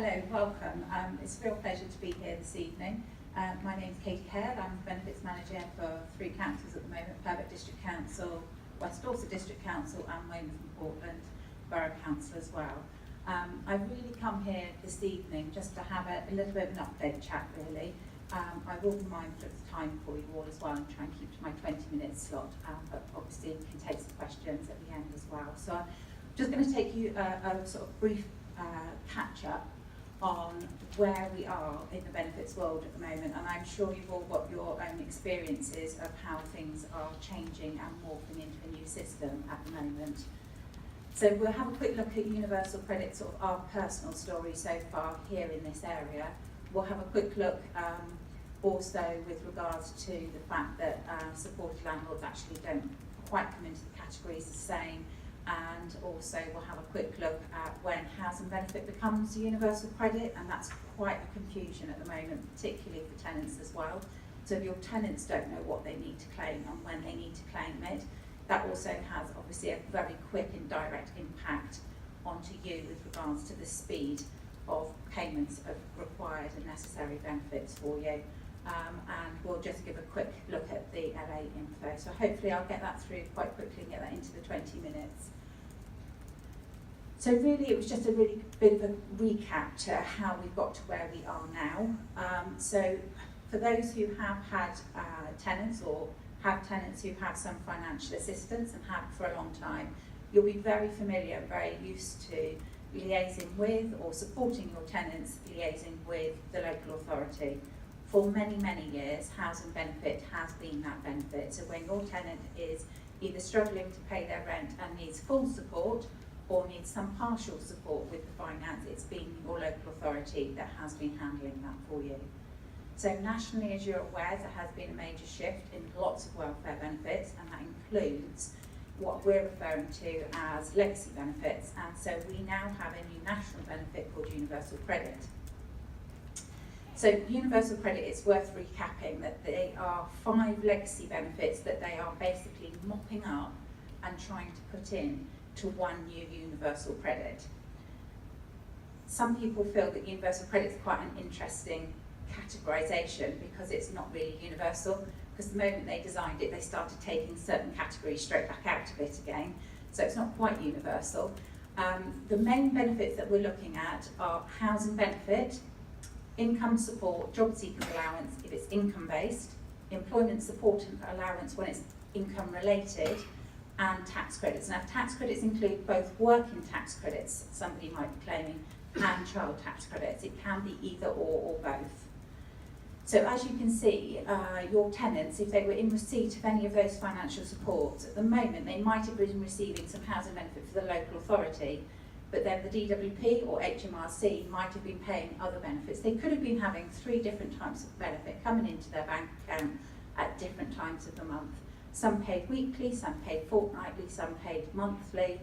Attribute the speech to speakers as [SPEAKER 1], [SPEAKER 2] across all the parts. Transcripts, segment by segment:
[SPEAKER 1] Hello, welcome. It's a real pleasure to be here this evening. My name is Hale. I'm the Benefits Manager for 3 councils at the moment: Purbeck District Council, West Dorset District Council and Weymouth and Portland Borough Council as well. I've really come here this evening just to have a little bit of an update chat really. I will be mindful of the time for you all as well and try and keep to my 20-minute slot, but obviously you can take some questions at the end as well. So I'm just going to take you a sort of brief catch-up on where we are in the benefits world at the moment, and I'm sure you've all got your own experiences of how things are changing and morphing into a new system at the moment. So we'll have a quick look at universal credit, sort of our personal story so far here in this area. We'll have a quick look also with regards to the fact that supported landlords actually don't quite come into the categories the same, and also we'll have a quick look at when housing benefit becomes universal credit, and that's quite a confusion at the moment, particularly for tenants as well. So if your tenants don't know what they need to claim and when they need to claim it, that also has obviously a very quick and direct impact onto you with regards to the speed of payments of required and necessary benefits for you. And we'll just give a quick look at the LA info. So hopefully I'll get that through quite quickly and get that into the 20 minutes. So really it was just a really bit of a recap to how we've got to where we are now. So for those who have had tenants or have tenants who have some financial assistance and have for a long time, you'll be very familiar, very used to liaising with or supporting your tenants, liaising with the local authority. For many, many years, housing benefit has been that benefit. So when your tenant is either struggling to pay their rent and needs full support or needs some partial support with the finance, it's been your local authority that has been handling that for you. So nationally, as you're aware, there has been a major shift in lots of welfare benefits, and that includes what we're referring to as legacy benefits. And so we now have a new national benefit called universal credit. So universal credit, it's worth recapping that they are 5 legacy benefits that they are basically mopping up and trying to put in to one new universal credit. Some people feel that universal credit is quite an interesting categorisation because it's not really universal, because the moment they designed it, they started taking certain categories straight back out of it again. So it's not quite universal. The main benefits that we're looking at are housing benefit, income support, job seeker allowance if it's income based, employment support allowance when it's income related, and tax credits. Now tax credits include both working tax credits, somebody might be claiming, and child tax credits. It can be either or both. So as you can see, your tenants, if they were in receipt of any of those financial supports, at the moment they might have been receiving some housing benefit for the local authority, but then the DWP or HMRC might have been paying other benefits. They could have been having 3 different types of benefit coming into their bank account at different times of the month. Some paid weekly, some paid fortnightly, some paid monthly.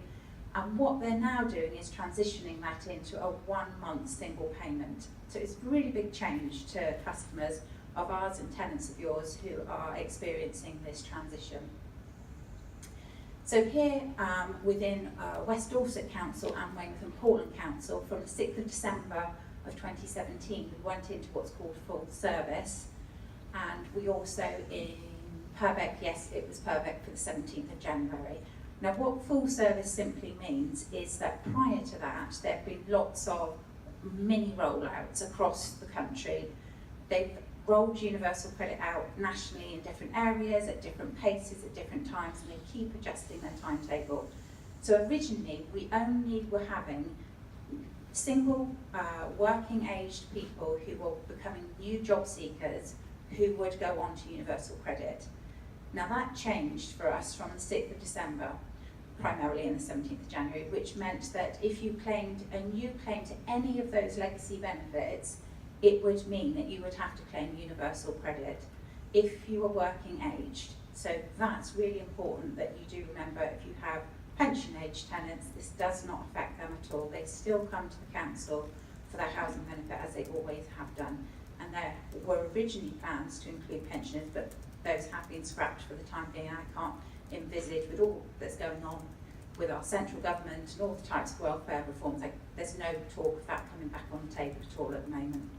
[SPEAKER 1] And what they're now doing is transitioning that into a 1-month single payment. So it's a really big change to customers of ours and tenants of yours who are experiencing this transition. So here within West Dorset Council and Weymouth and Portland Council, from the 6th of December of 2017, we went into what's called full service. And we also in Purbeck, yes, it was Purbeck for the 17th of January. Now what full service simply means is that prior to that, there have been lots of mini rollouts across the country. They've rolled universal credit out nationally in different areas, at different paces, at different times, and they keep adjusting their timetable. So originally, we only were having single working aged people who were becoming new job seekers who would go on to universal credit. Now that changed for us from the 6th of December, primarily in the 17th of January, which meant that if you claimed a new claim to any of those legacy benefits, it would mean that you would have to claim universal credit if you were working aged. So that's really important that you do remember. If you have pension age tenants, this does not affect them at all. They still come to the council for their housing benefit as they always have done. And there were originally plans to include pensioners, but those have been scrapped for the time being. I can't envisage, with all that's going on with our central government and all the types of welfare reforms, there's no talk of that coming back on the table at all at the moment.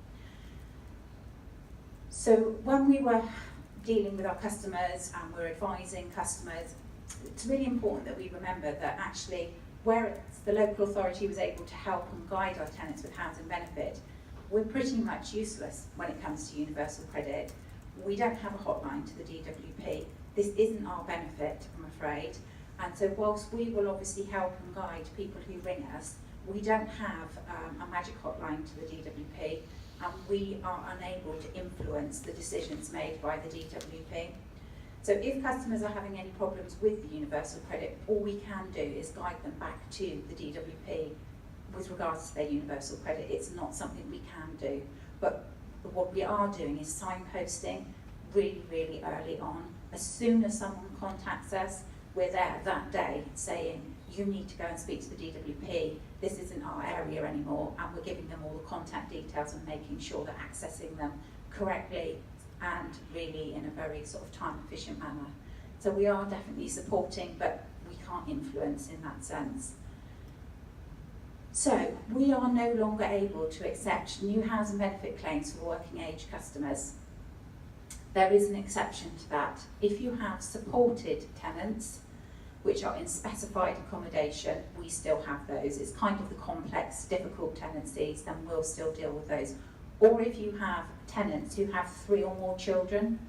[SPEAKER 1] So when we were dealing with our customers and we're advising customers, it's really important that we remember that actually where the local authority was able to help and guide our tenants with housing benefit, we're pretty much useless when it comes to universal credit. We don't have a hotline to the DWP. This isn't our benefit, I'm afraid. And so whilst we will obviously help and guide people who ring us, we don't have a magic hotline to the DWP, and we are unable to influence the decisions made by the DWP. So if customers are having any problems with the universal credit, all we can do is guide them back to the DWP with regards to their universal credit. It's not something we can do. But what we are doing is signposting really, really early on. As soon as someone contacts us, we're there that day saying, you need to go and speak to the DWP, this isn't our area anymore, and we're giving them all the contact details and making sure they're accessing them correctly and really in a very sort of time efficient manner. So we are definitely supporting, but we can't influence in that sense. So we are no longer able to accept new housing benefit claims for working age customers. There is an exception to that. If you have supported tenants, which are in specified accommodation, we still have those. It's kind of the complex, difficult tenancies, then we'll still deal with those. Or if you have tenants who have 3 or more children,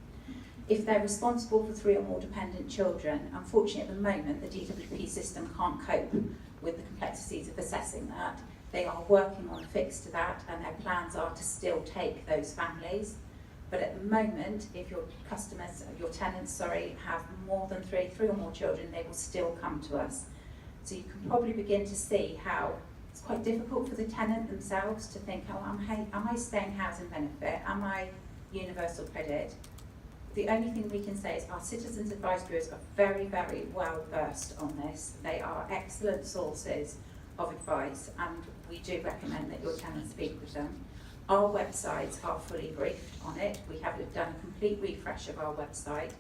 [SPEAKER 1] if they're responsible for 3 or more dependent children, unfortunately at the moment the DWP system can't cope with the complexities of assessing that. They are working on a fix to that, and their plans are to still take those families. But at the moment, if your customers, your tenants, have more than 3 or more children, they will still come to us. So you can probably begin to see how it's quite difficult for the tenant themselves to think, oh, am I staying housing benefit? Am I universal credit? The only thing we can say is our citizens advice bureaus are very, very well versed on this. They are excellent sources of advice, and we do recommend that your tenants speak with them. Our websites are fully briefed on it. We have done a complete refresh of our website,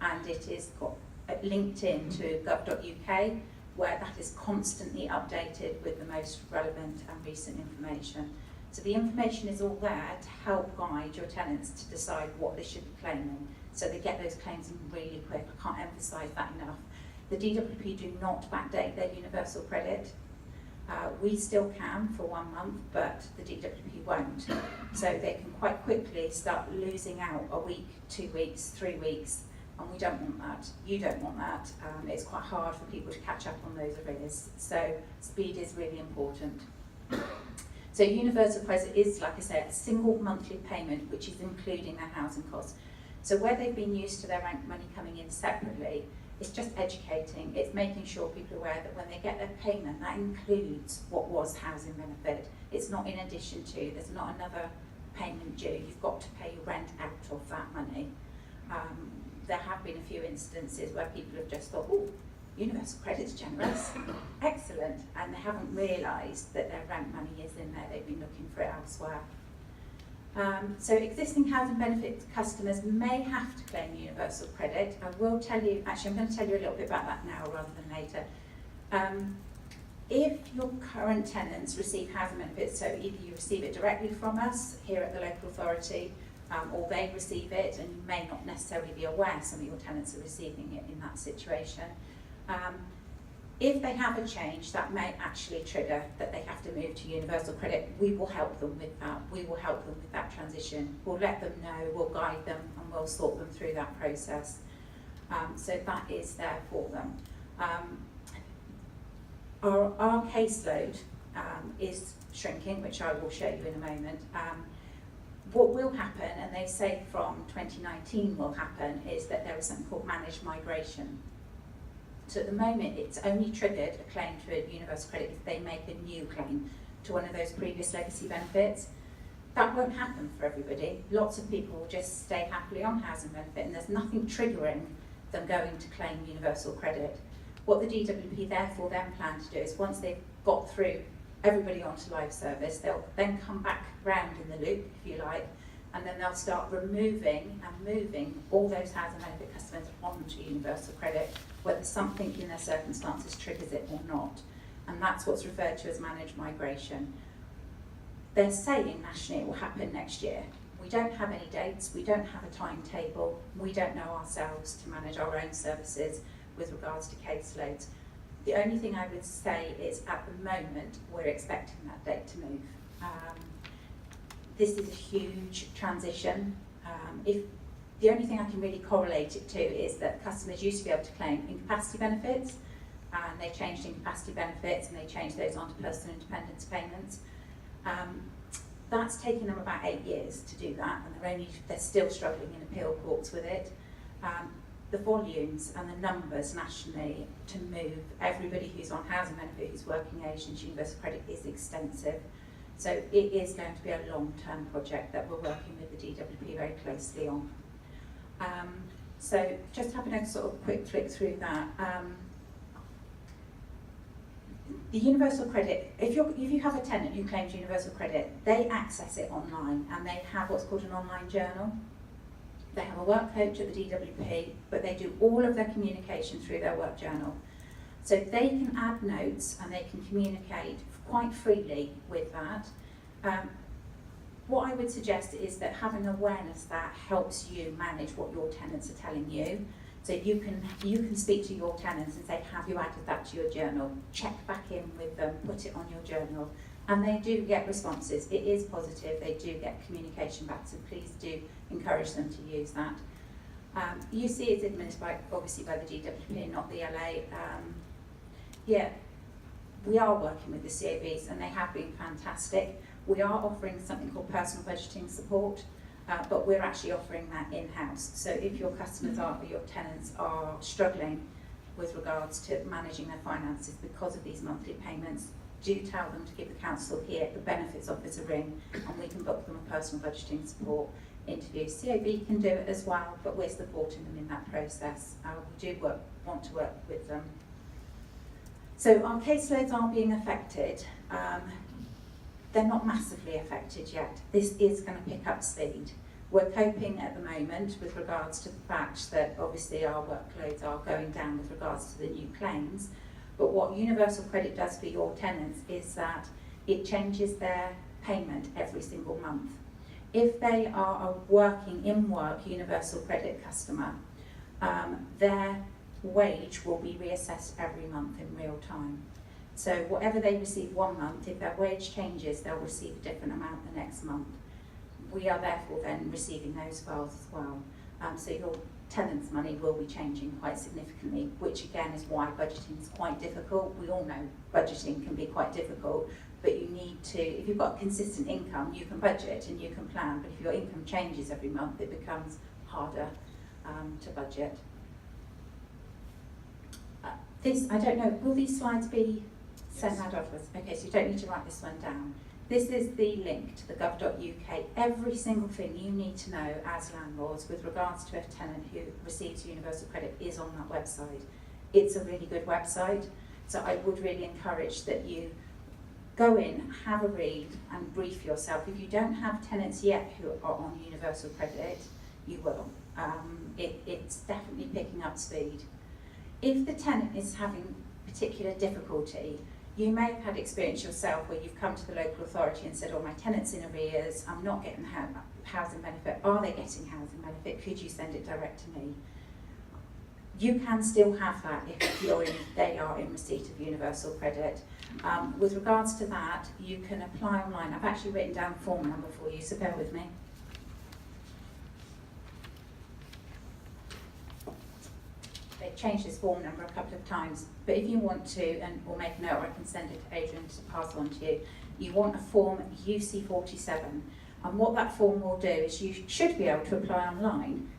[SPEAKER 1] and it is got linked in to gov.uk, where that is constantly updated with the most relevant and recent information. So the information is all there to help guide your tenants to decide what they should be claiming, so they get those claims in really quick. I can't emphasise that enough. The DWP do not backdate their universal credit. We still can for 1 month, but the DWP won't. So they can quite quickly start losing out a week, 2 weeks, 3 weeks, and we don't want that. You don't want that. It's quite hard for people to catch up on those arrears. So speed is really important. So universal credit is, like I said, a single monthly payment which is including their housing costs. So where they've been used to their rent money coming in separately, it's just educating, it's making sure people are aware that when they get their payment, that includes what was housing benefit. It's not in addition to, there's not another payment due, you've got to pay your rent out of that money. There have been a few instances where people have just thought, oh, universal credit's generous, excellent, and they haven't realised that their rent money is in there, they've been looking for it elsewhere. So existing housing benefit customers may have to claim universal credit. I will tell you, actually I'm going to tell you a little bit about that now rather than later. If your current tenants receive housing benefits, so either you receive it directly from us here at the local authority, or they receive it, and you may not necessarily be aware some of your tenants are receiving it in that situation. If they have a change, that may actually trigger that they have to move to universal credit. We will help them with that. We will help them with that transition. We'll let them know, we'll guide them, and we'll sort them through that process. So that is there for them. Our caseload is shrinking, which I will show you in a moment. What will happen, and they say from 2019 will happen, is that there is something called managed migration. So at the moment, it's only triggered a claim to a universal credit if they make a new claim to one of those previous legacy benefits. That won't happen for everybody. Lots of people will just stay happily on housing benefit, and there's nothing triggering them going to claim universal credit. What the DWP therefore then plan to do is, once they've got through everybody onto live service, they'll then come back round in the loop, if you like, and then they'll start removing and moving all those housing benefit customers onto universal credit whether something in their circumstances triggers it or not. And that's what's referred to as managed migration. They're saying nationally it will happen next year. We don't have any dates, we don't have a timetable, we don't know ourselves to manage our own services with regards to caseloads. The only thing I would say is at the moment we're expecting that date to move. This is a huge transition. If the only thing I can really correlate it to is that customers used to be able to claim incapacity benefits, and they changed incapacity benefits and they changed those onto personal independence payments. That's taken them about 8 years to do that, and they're still struggling in appeal courts with it. The volumes and the numbers nationally to move everybody who's on housing benefit, who's working age into universal credit is extensive. So it is going to be a long-term project that we're working with the DWP very closely on. So just having a sort of quick flick through that. The universal credit, if you have a tenant who claims universal credit, they access it online and they have what's called an online journal. They have a work coach at the DWP, but they do all of their communication through their work journal. So they can add notes and they can communicate quite freely with that. What I would suggest is that having awareness that helps you manage what your tenants are telling you. So you can speak to your tenants and say, have you added that to your journal? Check back in with them, put it on your journal. And they do get responses. It is positive, they do get communication back, so please do encourage them to use that. UC is administered obviously by the DWP, not the LA. Yeah, we are working with the CABs and they have been fantastic. We are offering something called personal budgeting support. But we're actually offering that in-house. So if your customers or your tenants are struggling with regards to managing their finances because of these monthly payments, do tell them to give the council here the benefits office a ring, and we can book them a personal budgeting support interview. CAB can do it as well, but we're supporting them in that process. We do want to work with them. So our caseloads are being affected. They're not massively affected yet. This is going to pick up speed. We're coping at the moment with regards to the fact that obviously our workloads are going down with regards to the new claims. But what Universal Credit does for your tenants is that it changes their payment every single month. If they are a working in-work Universal Credit customer, their wage will be reassessed every month in real time. So whatever they receive one month, if their wage changes, they'll receive a different amount the next month. We are therefore then receiving those files as well. So your tenant's money will be changing quite significantly, which again is why budgeting is quite difficult. We all know budgeting can be quite difficult, but you need to, if you've got consistent income, you can budget and you can plan, but if your income changes every month, it becomes harder to budget. I don't know, will these slides be sent out afterwards? Okay, so you don't need to write this one down. This is the link to the gov.uk. Every single thing you need to know as landlords with regards to a tenant who receives universal credit is on that website. It's a really good website, so I would really encourage that you go in, have a read and brief yourself. If you don't have tenants yet who are on universal credit, you will. It's definitely picking up speed. If the tenant is having particular difficulty, you may have had experience yourself where you've come to the local authority and said, oh, my tenant's in arrears, I'm not getting housing benefit. Are they getting housing benefit? Could you send it direct to me? You can still have that if they are in receipt of universal credit. With regards to that, you can apply online. I've actually written down a form number for you, so bear with me. They've changed this form number a couple of times, but if you want to, and we'll make a note, or I can send it to Adrian to pass on to you, you want a form UC47. And what that form will do is you should be able to apply online,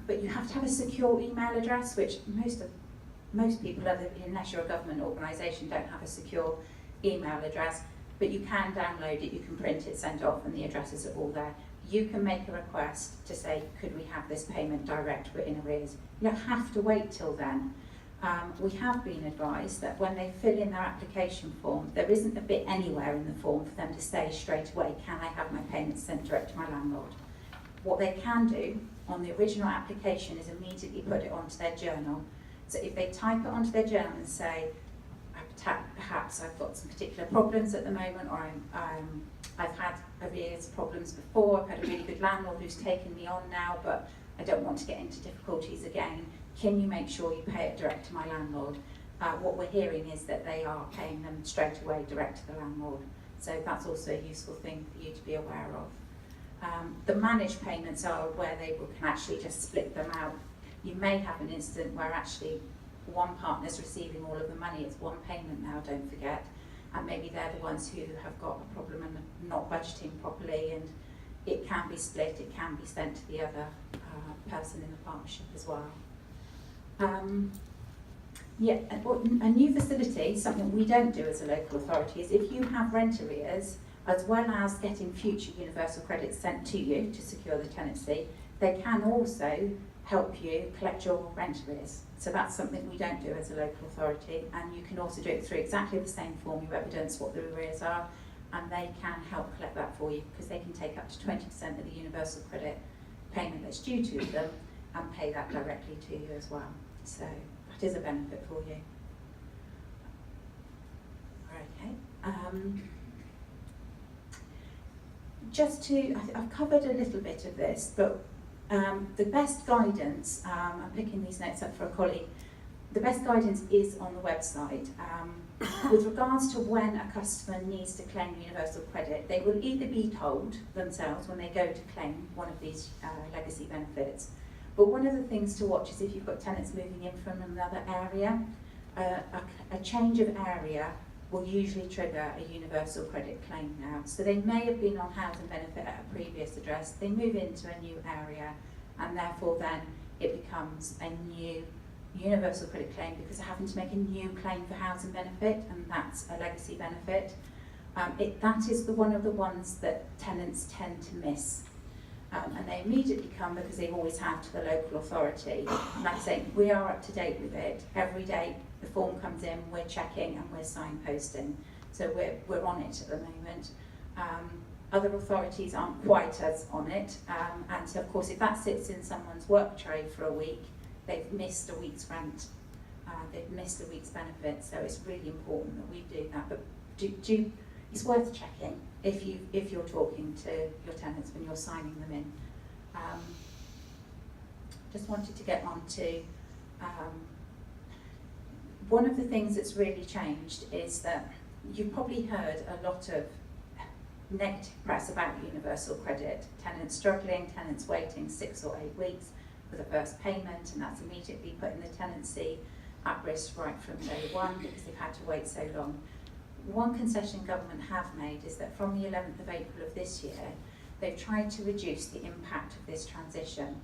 [SPEAKER 1] but you have to have a secure email address, which most people, unless you're a government organisation, don't have a secure email address, but you can download it, you can print it, send it off, and the addresses are all there. You can make a request to say, could we have this payment direct, we're in arrears. You don't have to wait till then. We have been advised that when they fill in their application form, there isn't a bit anywhere in the form for them to say straight away, can I have my payments sent direct to my landlord? What they can do on the original application is immediately put it onto their journal. So if they type it onto their journal and say, perhaps I've got some particular problems at the moment, or I've had arrears problems before, I've had a really good landlord who's taken me on now, but I don't want to get into difficulties again, can you make sure you pay it direct to my landlord? What we're hearing is that they are paying them straight away direct to the landlord. So that's also a useful thing for you to be aware of. The managed payments are where they can actually just split them out. You may have an incident where actually one partner's receiving all of the money, it's one payment now, don't forget, and maybe they're the ones who have got a problem and not budgeting properly, and it can be split, it can be sent to the other person in the partnership as well. Yeah, a new facility, something we don't do as a local authority, is if you have rent arrears, as well as getting future universal credits sent to you to secure the tenancy, they can also help you collect your rent arrears. So that's something we don't do as a local authority, and you can also do it through exactly the same form of evidence what the arrears are, and they can help collect that for you, because they can take up to 20% of the universal credit payment that's due to them and pay that directly to you as well. So that is a benefit for you. Okay. Just to, I've covered a little bit of this, but the best guidance, I'm picking these notes up for a colleague, the best guidance is on the website. With regards to when a customer needs to claim universal credit, they will either be told themselves when they go to claim one of these legacy benefits, but one of the things to watch is if you've got tenants moving in from another area, a change of area will usually trigger a universal credit claim now. So they may have been on housing benefit at a previous address, they move into a new area, and therefore then it becomes a new universal credit claim because they're having to make a new claim for housing benefit, and that's a legacy benefit. That is one of the ones that tenants tend to miss. And they immediately come because they always have to the local authority. And like I say, we are up to date with it. Every day the form comes in, we're checking and we're signposting. So we're on it at the moment. Other authorities aren't quite as on it. And so of course, if that sits in someone's work tray for a week, they've missed a week's rent. They've missed a week's benefit. So it's really important that we do that. But it's worth checking if you're talking to your tenants when you're signing them in. Just wanted to get on to one of the things that's really changed is that you've probably heard a lot of negative press about universal credit. Tenants struggling, tenants waiting 6 or 8 weeks for the first payment, and that's immediately putting the tenancy at risk right from day one because they've had to wait so long. One concession government have made is that from the 11th of April of this year, they've tried to reduce the impact of this transition.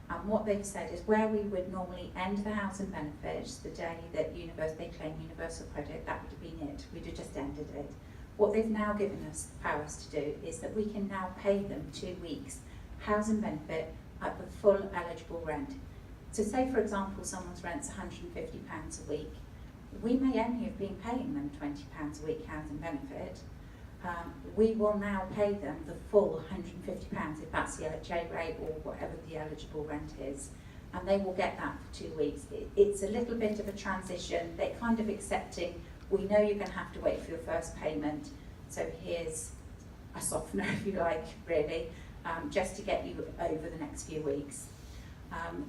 [SPEAKER 1] And what they've said is where we would normally end the housing benefits the day that they claim universal credit, that would have been it. We'd have just ended it. What they've now given us powers to do is that we can now pay them 2 weeks housing benefit at the full eligible rent. So say, for example, someone's rent's £150 a week. We may only have been paying them £20 a week housing benefit. We will now pay them the full £150 if that's the LHA rate or whatever the eligible rent is, and they will get that for 2 weeks. It's a little bit of a transition. They're kind of accepting, we know you're going to have to wait for your first payment, so here's a softener, if you like, really, just to get you over the next few weeks.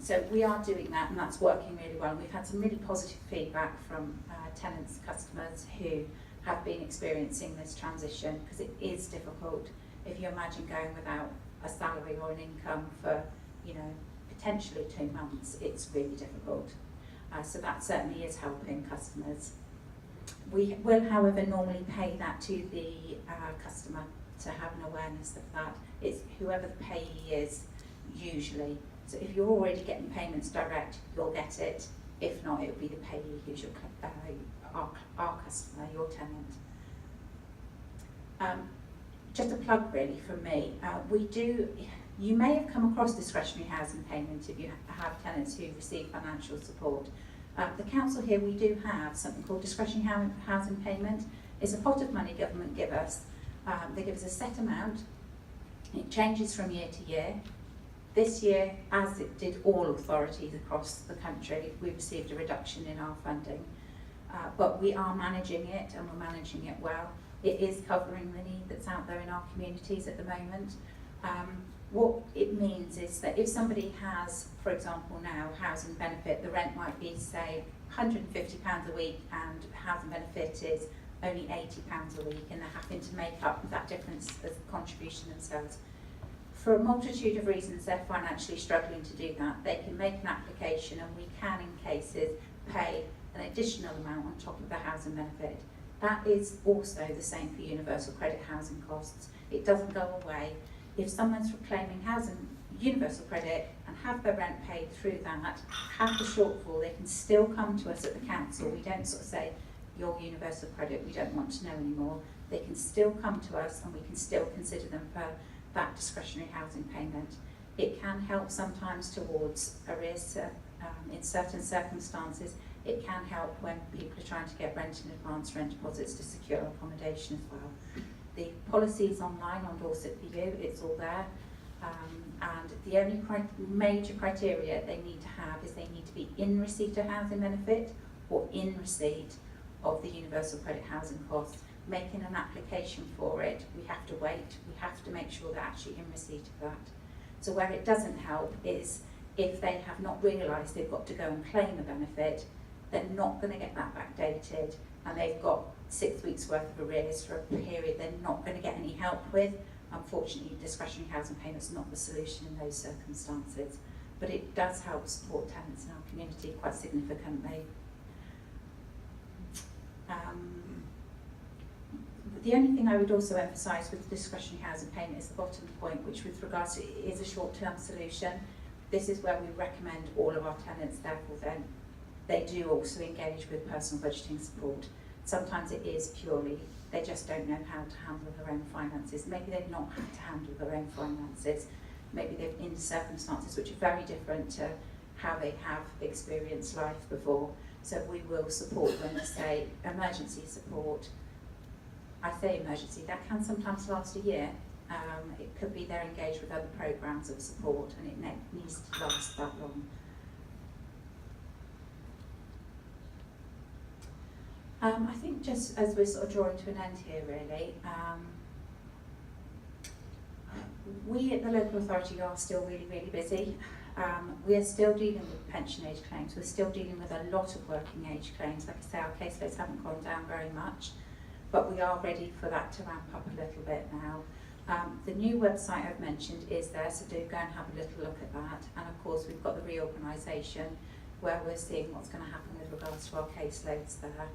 [SPEAKER 1] So we are doing that, and that's working really well. And we've had some really positive feedback from tenants, customers who have been experiencing this transition, because it is difficult. If you imagine going without a salary or an income for, potentially 2 months, it's really difficult. So that certainly is helping customers. We will, however, normally pay that to the customer to have an awareness of that. It's whoever the payee is, usually. So if you're already getting payments direct, you'll get it. If not, it'll be the payee who's your, our customer, your tenant. Just a plug really from me. You may have come across discretionary housing payment if you have tenants who receive financial support. The council here, we do have something called discretionary housing payment. It's a pot of money government give us. They give us a set amount. It changes from year to year. This year, as it did all authorities across the country, we received a reduction in our funding. But we are managing it, and we're managing it well. It is covering the need that's out there in our communities at the moment. What it means is that if somebody has, for example now, housing benefit, the rent might be, say, £150 a week, and housing benefit is only £80 a week, and they're having to make up that difference as a contribution themselves. For a multitude of reasons, they're financially struggling to do that. They can make an application, and we can, in cases, pay an additional amount on top of the housing benefit. That is also the same for universal credit housing costs. It doesn't go away. If someone's claiming housing universal credit and have their rent paid through that, have the shortfall, they can still come to us at the council. We don't sort of say, your universal credit, we don't want to know anymore. They can still come to us, and we can still consider them for that discretionary housing payment. It can help sometimes towards arrears in certain circumstances. It can help when people are trying to get rent in advance, rent deposits to secure accommodation as well. The policy is online on Dorset for you, it's all there. And the only major criteria they need to have is they need to be in receipt of housing benefit or in receipt of the universal credit housing costs. Making an application for it, we have to wait, we have to make sure they're actually in receipt of that. So where it doesn't help is if they have not realised they've got to go and claim a benefit, they're not going to get that backdated, and they've got 6 weeks worth of arrears for a period they're not going to get any help with. Unfortunately, discretionary housing payments are not the solution in those circumstances, but it does help support tenants in our community quite significantly. The only thing I would also emphasise with the discretionary housing payment is the bottom point, which with regards to it is a short-term solution. This is where we recommend all of our tenants, therefore then they do also engage with personal budgeting support. Sometimes it is purely, they just don't know how to handle their own finances. Maybe they've not had to handle their own finances. Maybe they're in circumstances which are very different to how they have experienced life before. So we will support them to say emergency support. I say emergency, that can sometimes last a year. It could be they're engaged with other programmes of support, and it needs to last that long. I think just as we're sort of drawing to an end here really, we at the local authority are still really busy. We are still dealing with pension age claims, we're still dealing with a lot of working age claims. Like I say, our caseloads haven't gone down very much, but we are ready for that to ramp up a little bit now. The new website I've mentioned is there, so do go and have a little look at that. And of course we've got the reorganisation where we're seeing what's going to happen with regards to our caseloads there.